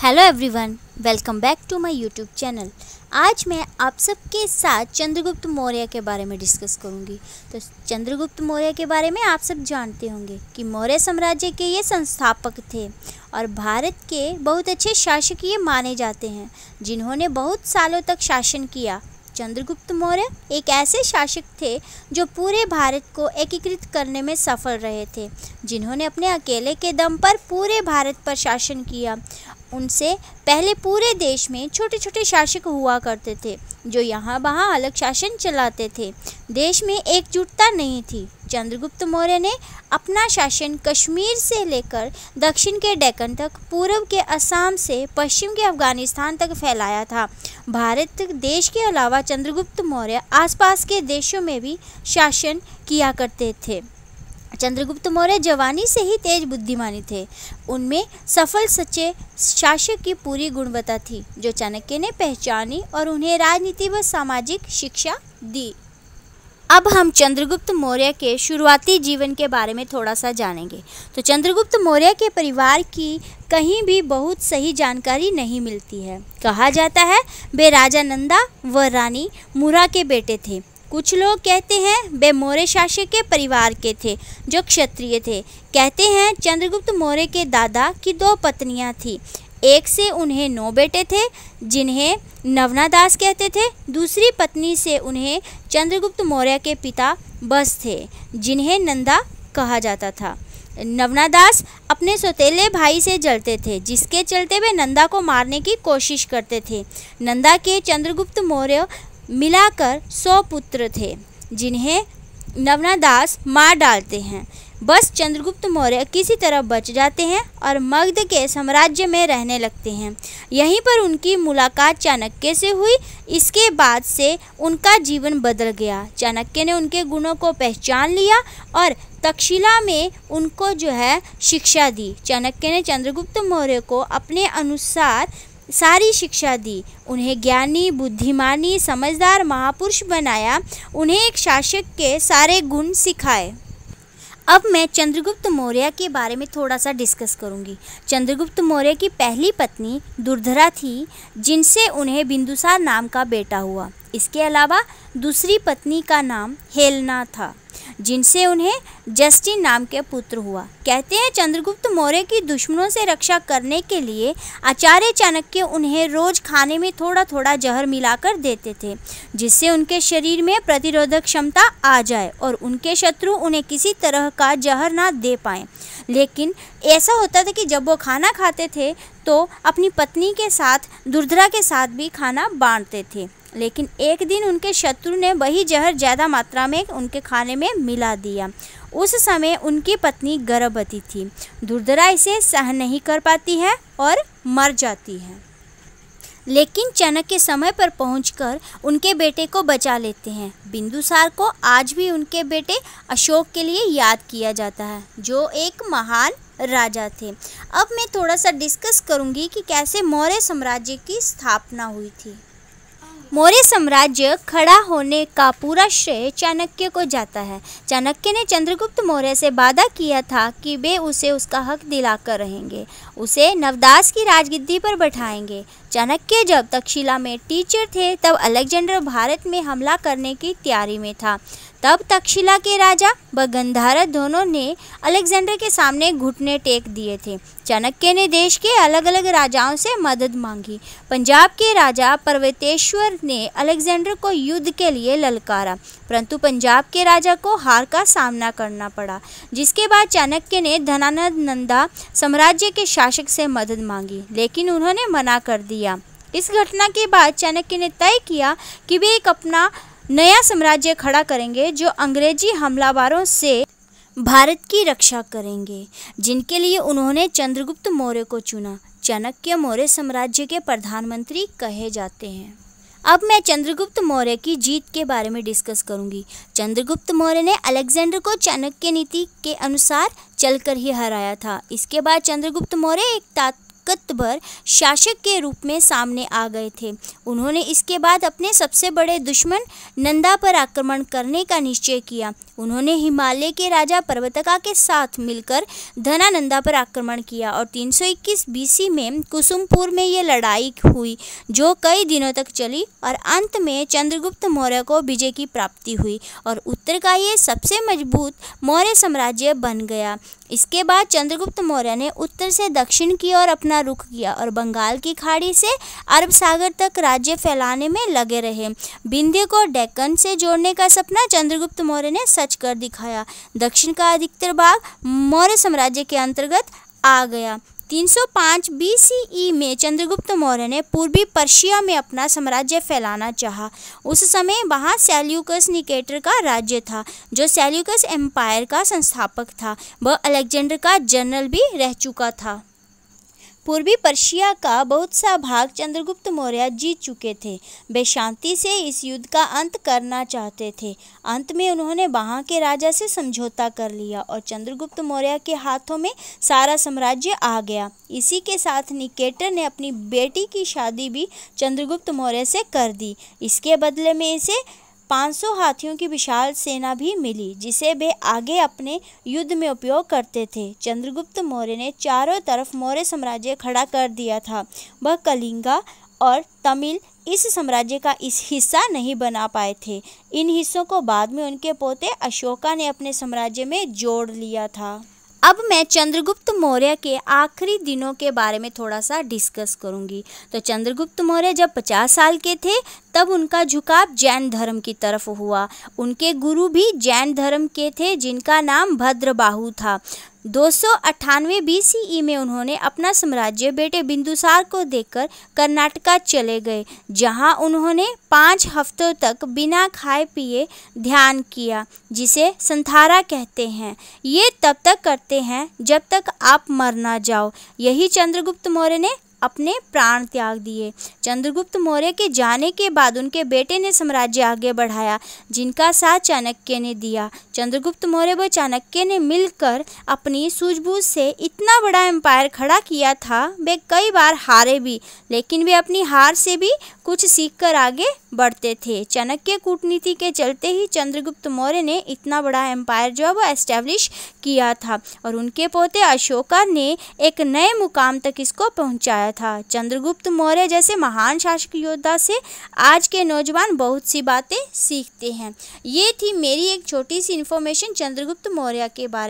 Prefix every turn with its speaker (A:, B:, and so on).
A: Hello everyone, welcome back to my YouTube channel. आज मैं आप सबके साथ चंद्रगुप्त मौर्य के बारे में डिस्कस करूंगी। तो चंद्रगुप्त मौर्य के बारे में आप सब जानते होंगे कि मौर्य साम्राज्य के ये संस्थापक थे और भारत के बहुत अच्छे शासक ये माने जाते हैं जिन्होंने बहुत सालों तक शासन किया। चंद्रगुप्त मौर्य एक ऐसे शासक थे जो पूरे भारत को एकीकृत करने में सफल रहे थे, जिन्होंने अपने अकेले के दम पर पूरे भारत पर शासन किया। उनसे पहले पूरे देश में छोटे छोटे शासक हुआ करते थे जो यहाँ वहाँ अलग शासन चलाते थे। देश में एकजुटता नहीं थी। चंद्रगुप्त मौर्य ने अपना शासन कश्मीर से लेकर दक्षिण के डेक्कन तक, पूर्व के असम से पश्चिम के अफगानिस्तान तक फैलाया था। भारत देश के अलावा चंद्रगुप्त मौर्य आसपास के देशों में भी शासन किया करते थे। चंद्रगुप्त मौर्य जवानी से ही तेज बुद्धिमानी थे। उनमें सफल सच्चे शासक की पूरी गुणवत्ता थी जो चाणक्य ने पहचानी और उन्हें राजनीति व सामाजिक शिक्षा दी। अब हम चंद्रगुप्त मौर्य के शुरुआती जीवन के बारे में थोड़ा सा जानेंगे। तो चंद्रगुप्त मौर्य के परिवार की कहीं भी बहुत सही जानकारी नहीं मिलती है। कहा जाता है वे राजा नंदा व रानी मुरा के बेटे थे। कुछ लोग कहते हैं वे मौर्य शासक के परिवार के थे जो क्षत्रिय थे। कहते हैं चंद्रगुप्त मौर्य के दादा की 2 पत्नियां थीं। एक से उन्हें 9 बेटे थे जिन्हें नवनादास कहते थे। दूसरी पत्नी से उन्हें चंद्रगुप्त मौर्य के पिता बस थे जिन्हें नंदा कहा जाता था। नवनादास अपने सौतेले भाई से जलते थे, जिसके चलते वे नंदा को मारने की कोशिश करते थे। नंदा के चंद्रगुप्त मौर्य मिलाकर 100 पुत्र थे जिन्हें नवनादास मार डालते हैं। बस चंद्रगुप्त मौर्य किसी तरह बच जाते हैं और मगध के साम्राज्य में रहने लगते हैं। यहीं पर उनकी मुलाकात चाणक्य से हुई। इसके बाद से उनका जीवन बदल गया। चाणक्य ने उनके गुणों को पहचान लिया और तक्षशिला में उनको शिक्षा दी। चाणक्य ने चंद्रगुप्त मौर्य को अपने अनुसार सारी शिक्षा दी, उन्हें ज्ञानी, बुद्धिमानी, समझदार महापुरुष बनाया, उन्हें एक शासक के सारे गुण सिखाए। अब मैं चंद्रगुप्त मौर्य के बारे में थोड़ा सा डिस्कस करूंगी। चंद्रगुप्त मौर्य की पहली पत्नी दुर्धरा थी जिनसे उन्हें बिंदुसार नाम का बेटा हुआ। इसके अलावा दूसरी पत्नी का नाम हेलेना था जिनसे उन्हें जस्टिन नाम के पुत्र हुआ। कहते हैं चंद्रगुप्त मौर्य की दुश्मनों से रक्षा करने के लिए आचार्य चाणक्य उन्हें रोज खाने में थोड़ा थोड़ा जहर मिलाकर देते थे, जिससे उनके शरीर में प्रतिरोधक क्षमता आ जाए और उनके शत्रु उन्हें किसी तरह का जहर ना दे पाएं। लेकिन ऐसा होता था कि जब वो खाना खाते थे तो अपनी पत्नी के साथ, दुर्धरा के साथ भी खाना बांटते थे। लेकिन एक दिन उनके शत्रु ने वही जहर ज़्यादा मात्रा में उनके खाने में मिला दिया। उस समय उनकी पत्नी गर्भवती थी। दुर्धरा इसे सहन नहीं कर पाती है और मर जाती है। लेकिन चाणक्य समय पर पहुंचकर उनके बेटे को बचा लेते हैं। बिंदुसार को आज भी उनके बेटे अशोक के लिए याद किया जाता है जो एक महान राजा थे। अब मैं थोड़ा सा डिस्कस करूंगी कि कैसे मौर्य साम्राज्य की स्थापना हुई थी। मौर्य साम्राज्य खड़ा होने का पूरा श्रेय चाणक्य को जाता है। चाणक्य ने चंद्रगुप्त मौर्य से वादा किया था कि वे उसे उसका हक दिलाकर रहेंगे, उसे नवदास की राजगद्दी पर बैठाएंगे। चाणक्य जब तक्षशिला में टीचर थे तब अलेक्जेंडर भारत में हमला करने की तैयारी में था। तब तक्षशिला के राजा व गंधार दोनों ने अलेक्जेंडर के सामने घुटने टेक दिए थे। चाणक्य ने देश के अलग अलग राजाओं से मदद मांगी। पंजाब के राजा पर्वतेश्वर ने अलेक्जेंडर को युद्ध के लिए ललकारा, परंतु पंजाब के राजा को हार का सामना करना पड़ा। जिसके बाद चाणक्य ने धनानंद नंदा साम्राज्य के शासक से मदद मांगी, लेकिन उन्होंने मना कर दिया। इस घटना के बाद चाणक्य ने तय किया कि वे एक अपना नया साम्राज्य खड़ा करेंगे जो अंग्रेजी हमलावरों से भारत की रक्षा करेंगे, जिनके लिए उन्होंने चंद्रगुप्त मौर्य को चुना। चाणक्य मौर्य साम्राज्य के प्रधानमंत्री कहे जाते हैं। अब मैं चंद्रगुप्त मौर्य की जीत के बारे में डिस्कस करूंगी। चंद्रगुप्त मौर्य ने अलेक्जेंडर को चाणक्य नीति के अनुसार चलकर ही हराया था। इसके बाद चंद्रगुप्त मौर्य एक ताकतवर शासक के रूप में सामने आ गए थे। उन्होंने इसके बाद अपने सबसे बड़े दुश्मन नंदा पर आक्रमण करने का निश्चय किया। उन्होंने हिमालय के राजा पर्वतका के साथ मिलकर धनानंदा पर आक्रमण किया और 321 बीसी में कुसुमपुर में ये लड़ाई हुई जो कई दिनों तक चली और अंत में चंद्रगुप्त मौर्य को विजय की प्राप्ति हुई और उत्तर का ये सबसे मजबूत मौर्य साम्राज्य बन गया। इसके बाद चंद्रगुप्त मौर्य ने उत्तर से दक्षिण की ओर अपना रुख किया और बंगाल की खाड़ी से अरब सागर तक राज्य फैलाने में लगे रहे। विंध्य को डेक्कन से जोड़ने का सपना चंद्रगुप्त मौर्य ने सच कर दिखाया। दक्षिण का अधिकतर भाग मौर्य साम्राज्य के अंतर्गत आ गया। 305 बीसीई में चंद्रगुप्त मौर्य ने पूर्वी पर्शिया में अपना साम्राज्य फैलाना चाहा। उस समय वहाँ सेल्यूकस निकेटर का राज्य था जो सेल्यूकस एम्पायर का संस्थापक था। वह अलेक्जेंडर का जनरल भी रह चुका था। पूर्वी पर्शिया का बहुत सा भाग चंद्रगुप्त मौर्य जीत चुके थे। वे शांति से इस युद्ध का अंत करना चाहते थे। अंत में उन्होंने वहाँ के राजा से समझौता कर लिया और चंद्रगुप्त मौर्य के हाथों में सारा साम्राज्य आ गया। इसी के साथ निकेटर ने अपनी बेटी की शादी भी चंद्रगुप्त मौर्य से कर दी। इसके बदले में इसे 500 हाथियों की विशाल सेना भी मिली जिसे वे आगे अपने युद्ध में उपयोग करते थे। चंद्रगुप्त मौर्य ने चारों तरफ मौर्य साम्राज्य खड़ा कर दिया था। वह कलिंगा और तमिल इस साम्राज्य का इस हिस्सा नहीं बना पाए थे। इन हिस्सों को बाद में उनके पोते अशोका ने अपने साम्राज्य में जोड़ लिया था। अब मैं चंद्रगुप्त मौर्य के आखिरी दिनों के बारे में थोड़ा सा डिस्कस करूंगी। तो चंद्रगुप्त मौर्य जब 50 साल के थे तब उनका झुकाव जैन धर्म की तरफ हुआ। उनके गुरु भी जैन धर्म के थे जिनका नाम भद्रबाहु था। 298 बीसीई में उन्होंने अपना साम्राज्य बेटे बिंदुसार को देकर कर्नाटका चले गए जहां उन्होंने 5 हफ्तों तक बिना खाए पिए ध्यान किया जिसे संथारा कहते हैं। ये तब तक करते हैं जब तक आप मर ना जाओ। यही चंद्रगुप्त मौर्य ने अपने प्राण त्याग दिए। चंद्रगुप्त मौर्य के जाने के बाद उनके बेटे ने साम्राज्य आगे बढ़ाया जिनका साथ चाणक्य ने दिया। चंद्रगुप्त मौर्य व चाणक्य ने मिलकर अपनी सूझबूझ से इतना बड़ा एम्पायर खड़ा किया था। वे कई बार हारे भी लेकिन वे अपनी हार से भी कुछ सीखकर आगे बढ़ते थे। चाणक्य कूटनीति के चलते ही चंद्रगुप्त मौर्य ने इतना बड़ा एम्पायर जो है वो एस्टेब्लिश किया था और उनके पोते अशोका ने एक नए मुकाम तक इसको पहुंचाया था। चंद्रगुप्त मौर्य जैसे महान शासक योद्धा से आज के नौजवान बहुत सी बातें सीखते हैं। ये थी मेरी एक छोटी सी इन्फॉर्मेशन चंद्रगुप्त मौर्य के बारे में।